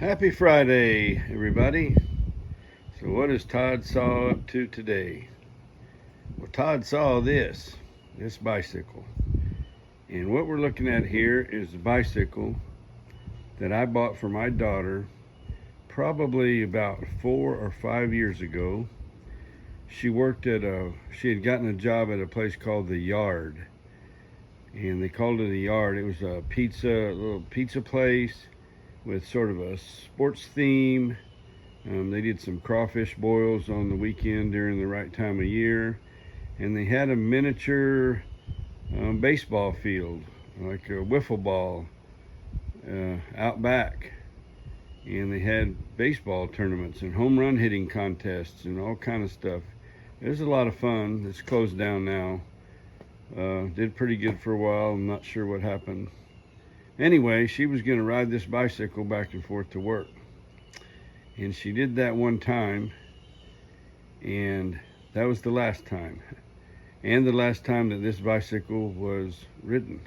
Happy Friday, everybody. So what is Todd Saw up to today? Well, Todd saw this bicycle. And what we're looking at here is the bicycle that I bought for my daughter probably about 4 or 5 years ago. She had gotten a job at a place called The Yard. And they called it a yard. It was a little pizza place with sort of a sports theme. They did some crawfish boils on the weekend during the right time of year. And they had a miniature baseball field, like a wiffle ball, out back. And they had baseball tournaments and home run hitting contests and all kind of stuff. It was a lot of fun. It's closed down now. Did pretty good for a while. I'm not sure what happened. Anyway, she was going to ride this bicycle back and forth to work. And she did that one time. And that was the last time. And the last time that this bicycle was ridden.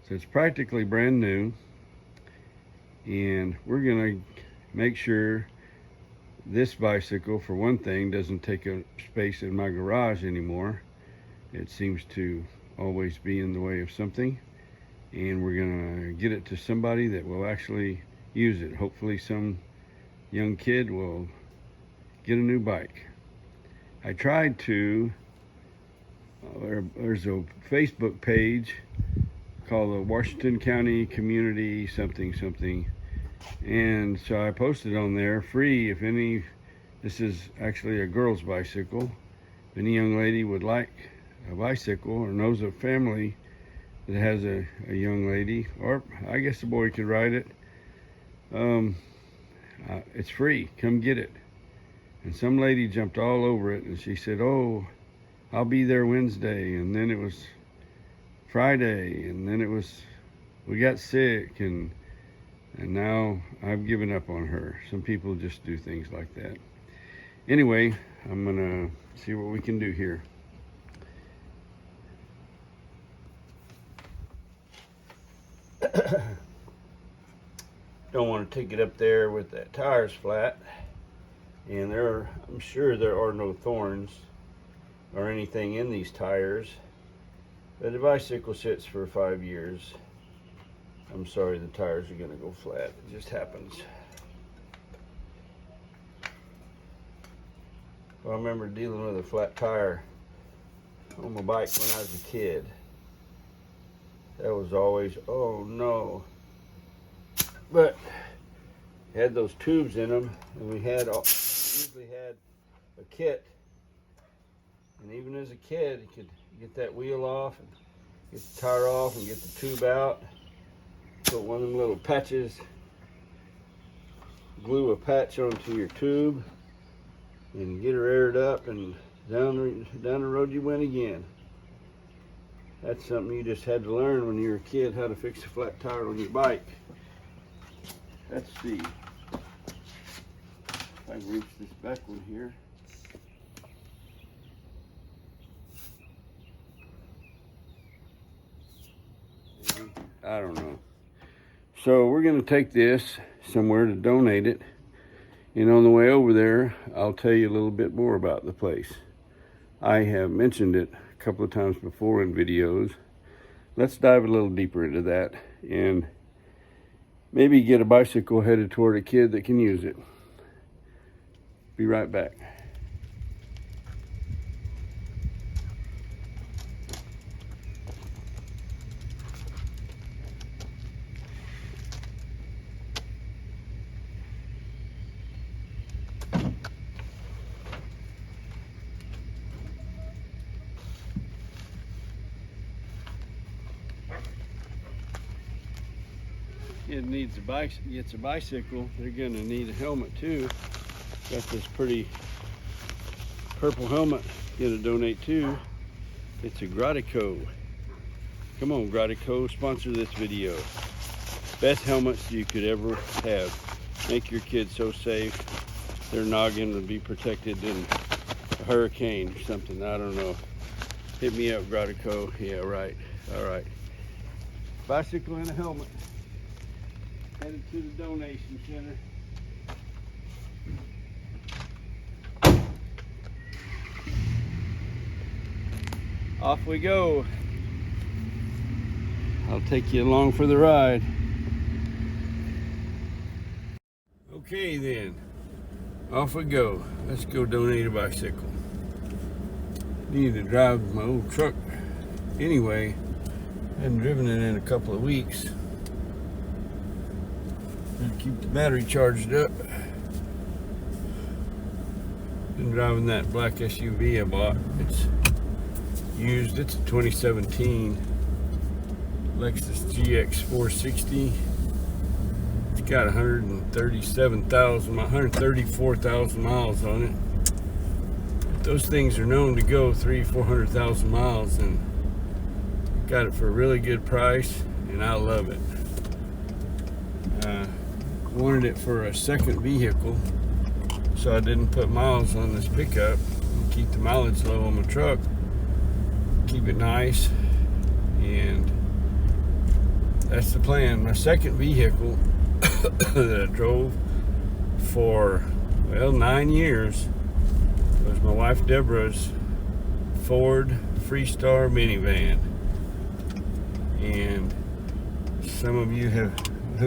So it's practically brand new. And we're going to make sure this bicycle, for one thing, doesn't take up space in my garage anymore. It seems to always be in the way of something. And we're gonna get it to somebody that will actually use it. Hopefully some young kid will get a new bike. I tried to, there's a Facebook page called the Washington County Community something. And so I posted on there, free, this is actually a girl's bicycle. If any young lady would like a bicycle or knows a family that has a young lady, or I guess a boy could ride it, it's free. Come get it. And some lady jumped all over it, and she said, "Oh, I'll be there Wednesday." And then it was Friday, and then we got sick, and now I've given up on her. Some people just do things like that. Anyway, I'm gonna see what we can do here. Don't want to take it up there with the tires flat, and I'm sure there are no thorns or anything in these tires, but the bicycle sits for 5 years. I'm sorry, the tires are going to go flat. It just happens. I remember dealing with a flat tire on my bike when I was a kid. That was always, oh no. But it had those tubes in them, and we usually had a kit. And even as a kid, you could get that wheel off and get the tire off and get the tube out. Put one of them little patches, glue a patch onto your tube, and get her aired up, and down the road you went again. That's something you just had to learn when you were a kid, how to fix a flat tire on your bike. Let's see if I can reach this back one here. Maybe. I don't know. So we're going to take this somewhere to donate it. And on the way over there, I'll tell you a little bit more about the place. I have mentioned it a couple of times before in videos. Let's dive a little deeper into that and maybe get a bicycle headed toward a kid that can use it. Be right back. Kid needs gets a bicycle, they're gonna need a helmet too. Got this pretty purple helmet gonna donate too. It's a Gratico. Come on, Gratico, sponsor this video. Best helmets you could ever have. Make your kids so safe. Their noggin would be protected in a hurricane or something, I don't know. Hit me up, Gratico. Yeah, right. All right. Bicycle and a helmet. Headed to the donation center. off we go. I'll take you along for the ride. Okay then, off we go. Let's go donate a bicycle. Need to drive my old truck anyway. Hadn't driven it in a couple of weeks. Gotta keep the battery charged up. Been driving that black SUV I bought. It's used. It's a 2017 Lexus GX 460. It's got 134,000 miles on it. Those things are known to go 300,000-400,000 miles, and got it for a really good price, and I love it. Wanted it for a second vehicle, so I didn't put miles on this pickup. Keep the mileage low on my truck, keep it nice, and that's the plan. My second vehicle that I drove for, well, 9 years was my wife Deborah's Ford Freestar minivan. And some of you who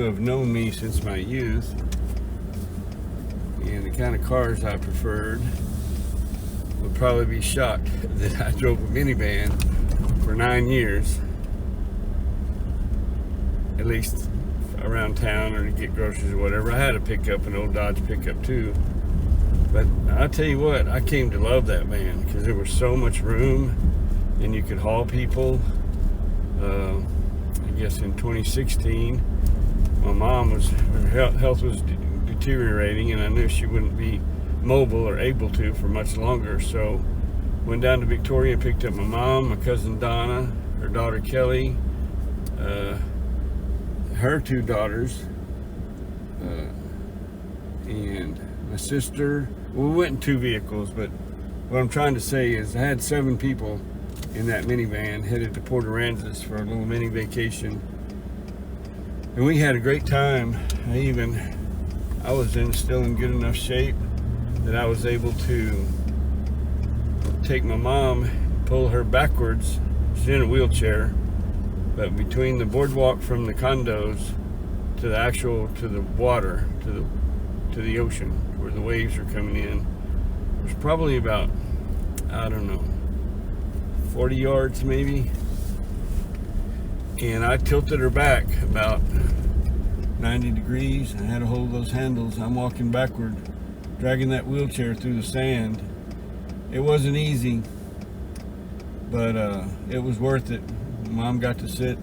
have known me since my youth and the kind of cars I preferred would probably be shocked that I drove a minivan for 9 years, at least around town or to get groceries or whatever. I had a pickup, an old Dodge pickup too, but I tell you what, I came to love that van because there was so much room and you could haul people. I guess in 2016, my mom her health was deteriorating, and I knew she wouldn't be mobile or able to for much longer. So went down to Victoria and picked up my mom, my cousin Donna, her daughter Kelly, her two daughters, and my sister. Well, we went in two vehicles, but what I'm trying to say is I had 7 people in that minivan, headed to Port Aransas for a little mini vacation, and we had a great time. I was still in good enough shape that I was able to take my mom, pull her backwards. She's in a wheelchair, but between the boardwalk from the condos to the water, to the ocean where the waves are coming in, there's probably about, I don't know, 40 yards maybe, and I tilted her back about 90 degrees. I had to hold those handles. I'm walking backward, dragging that wheelchair through the sand. It wasn't easy, but it was worth it. Mom got to sit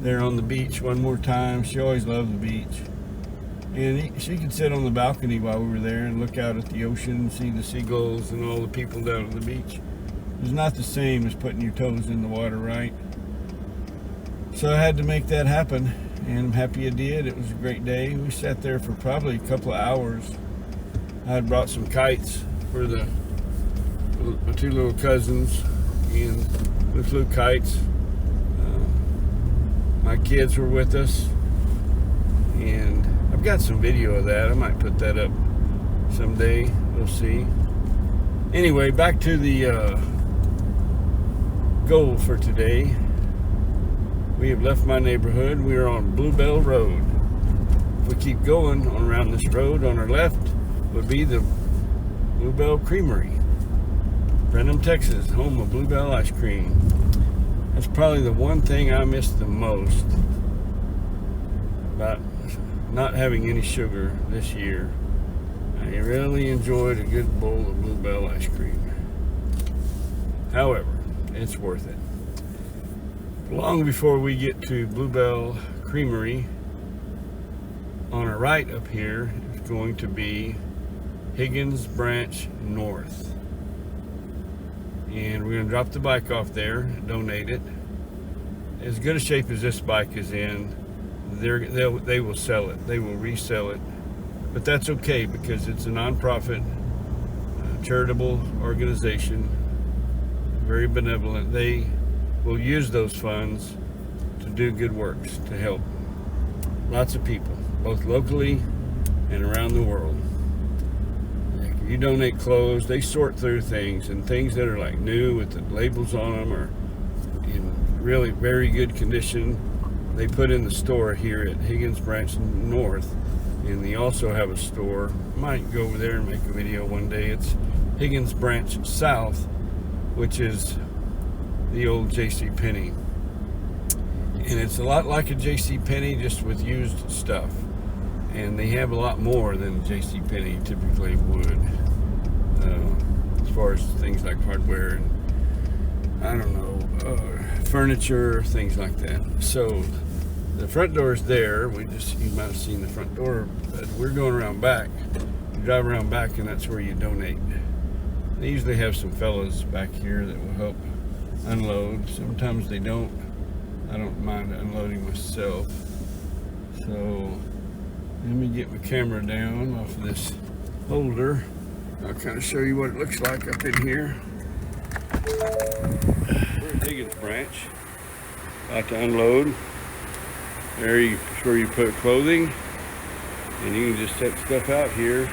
there on the beach one more time. She always loved the beach, and she could sit on the balcony while we were there and look out at the ocean and see the seagulls and all the people down on the beach. It's not the same as putting your toes in the water, right? So I had to make that happen, and I'm happy I did. It was a great day. We sat there for probably a couple of hours. I had brought some kites for my 2 little cousins, and we flew kites. My kids were with us, and I've got some video of that. I might put that up someday. We'll see. Anyway, back to the goal for today. We have left my neighborhood. We are on Bluebell Road. If we keep going around this road, on our left would be the Bluebell Creamery, Brenham, Texas, home of Bluebell ice cream. That's probably the one thing I miss the most about not having any sugar this year. I really enjoyed a good bowl of Bluebell ice cream. However, it's worth it. Long before we get to Bluebell Creamery, on our right up here is going to be Higgins Branch North. And we're going to drop the bike off there, donate it. As good a shape as this bike is in, they will sell it. They will resell it. But that's okay, because it's a nonprofit, charitable organization, very benevolent. They will use those funds to do good works, to help lots of people, both locally and around the world. you donate clothes, they sort through things, and things that are like new with the labels on them or in really very good condition, they put in the store here at Higgins Branch North. And they also have a store, might go over there and make a video one day. It's Higgins Branch South, which is the old J.C. Penney. And it's a lot like a J.C. Penney, just with used stuff. And they have a lot more than J.C. Penney typically would, as far as things like hardware and, I don't know, furniture, things like that. So the front door is there. You might have seen the front door, but we're going around back. You drive around back, and that's where you donate. They usually have some fellas back here that will help unload. Sometimes they don't. I don't mind unloading myself. So let me get my camera down off of this holder. I'll kind of show you what it looks like up in here. We're at Higgins Branch, about to unload. There is where you put clothing, and you can just set stuff out here,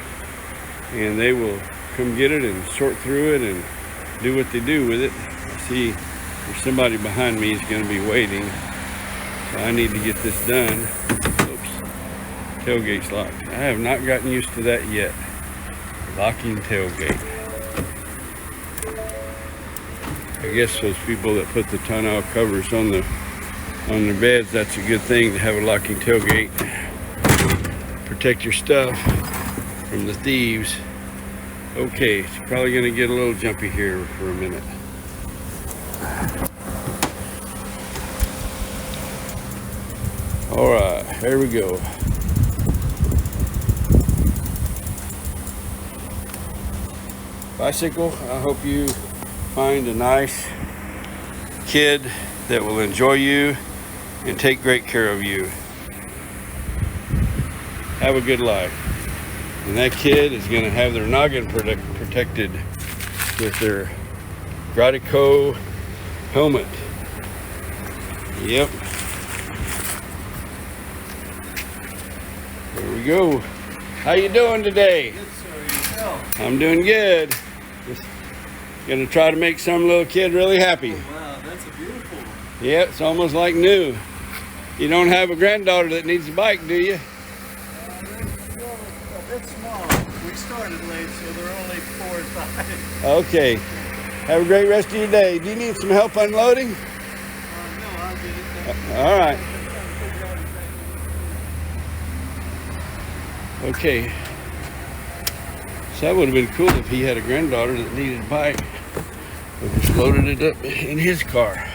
and they will come get it and sort through it and do what they do with it. I see there's somebody behind me is going to be waiting, so I need to get this done. Oops, tailgate's locked. I have not gotten used to that yet. Locking tailgate. I guess those people that put the tonneau covers on their beds, that's a good thing to have a locking tailgate. Protect your stuff from the thieves. Okay, it's probably going to get a little jumpy here for a minute. All right, here we go. Bicycle, I hope you find a nice kid that will enjoy you and take great care of you. Have a good life. And that kid is going to have their noggin protected with their Gratico helmet. Yep. There we go. How you doing today? Good, sir. Yourself? I'm doing good. Just gonna try to make some little kid really happy. Oh, wow, that's a beautiful one. Yeah, it's almost like new. You don't have a granddaughter that needs a bike, do you? A bit small. We started late, so they're only 4 and 5. Okay. Have a great rest of your day. Do you need some help unloading? No, I'll get it. All right. Okay. So that would have been cool if he had a granddaughter that needed a bike. We just loaded it up in his car.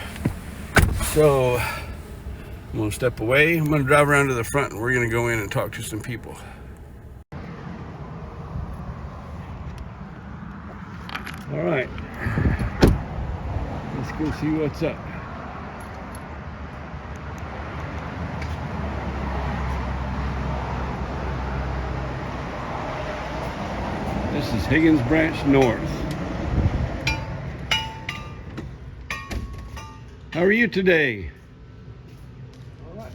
So I'm gonna step away. I'm gonna drive around to the front, and we're gonna go in and talk to some people. All right. Let's go see what's up. This is Higgins Branch North. How are you today? All right.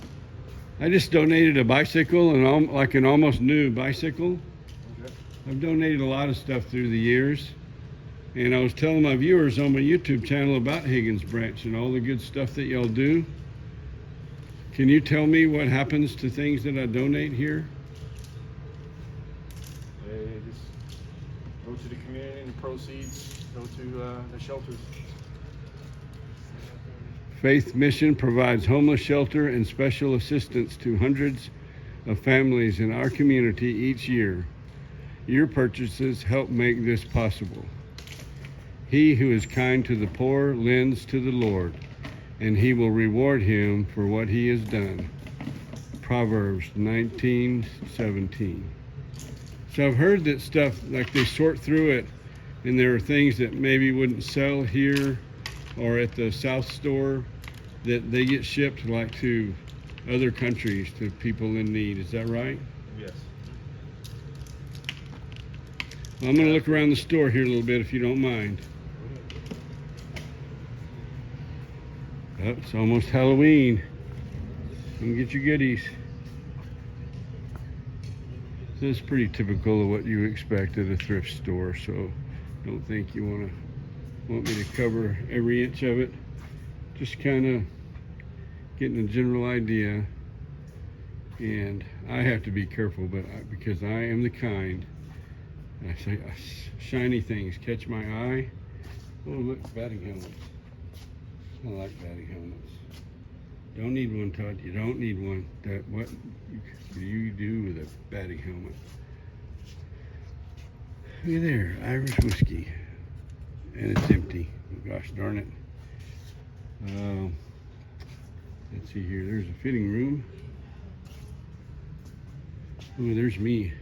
I just donated a bicycle, and like an almost new bicycle. Okay. I've donated a lot of stuff through the years, and I was telling my viewers on my YouTube channel about Higgins Branch and all the good stuff that y'all do. Can you tell me what happens to things that I donate here? They just go to the community, and the proceeds go to the shelters. Faith Mission provides homeless shelter and special assistance to hundreds of families in our community each year. Your purchases help make this possible. He who is kind to the poor lends to the Lord, and he will reward him for what he has done. Proverbs 19:17. So I've heard that stuff, like they sort through it, and there are things that maybe wouldn't sell here or at the South store that they get shipped like to other countries, to people in need. Is that right? Yes. Well, I'm going to look around the store here a little bit if you don't mind. Oh, it's almost Halloween. Come get your goodies. So it's pretty typical of what you expect at a thrift store, so don't think you want me to cover every inch of it. Just kind of getting a general idea. And I have to be careful, because I am the kind, I say shiny things catch my eye. Oh, look, batting helmets. I like batting helmets. Don't need one, Todd. You don't need one. What do you do with a batting helmet? Look there, Irish whiskey, and it's empty. Oh, gosh darn it. Let's see here. There's a fitting room. Oh, there's me.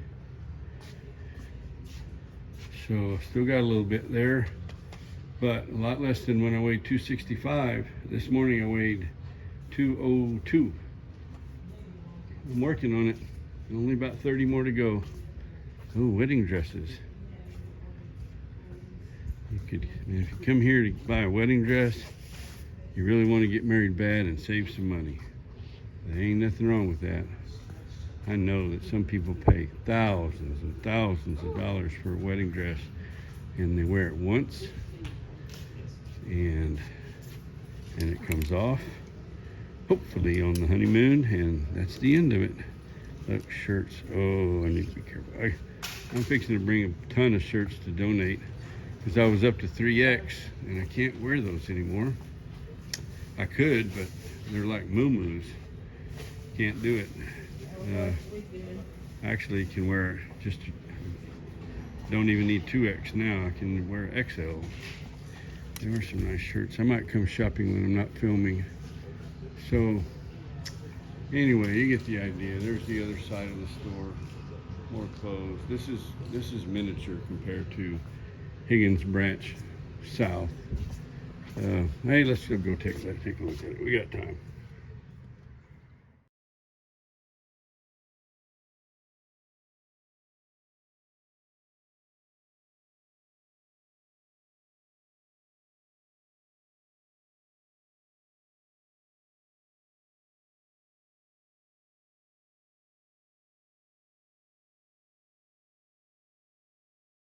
So still got a little bit there, but a lot less than when I weighed 265. This morning I weighed 202. I'm working on it. Only about 30 more to go. Oh, wedding dresses. If you come here to buy a wedding dress, you really want to get married bad and save some money. There ain't nothing wrong with that. I know that some people pay thousands and thousands of dollars for a wedding dress, and they wear it once, and it comes off, hopefully on the honeymoon, and that's the end of it. Look, shirts. Oh, I need to be careful. I'm fixing to bring a ton of shirts to donate, because I was up to 3X, and I can't wear those anymore. I could, but they're like moo-moos. Can't do it. Actually, you can wear don't even need 2X now. I can wear XL. There are some nice shirts. I might come shopping when I'm not filming. So anyway, you get the idea. There's the other side of the store. More clothes. This is miniature compared to Higgins Branch South. Hey, let's go take a look at it. We got time.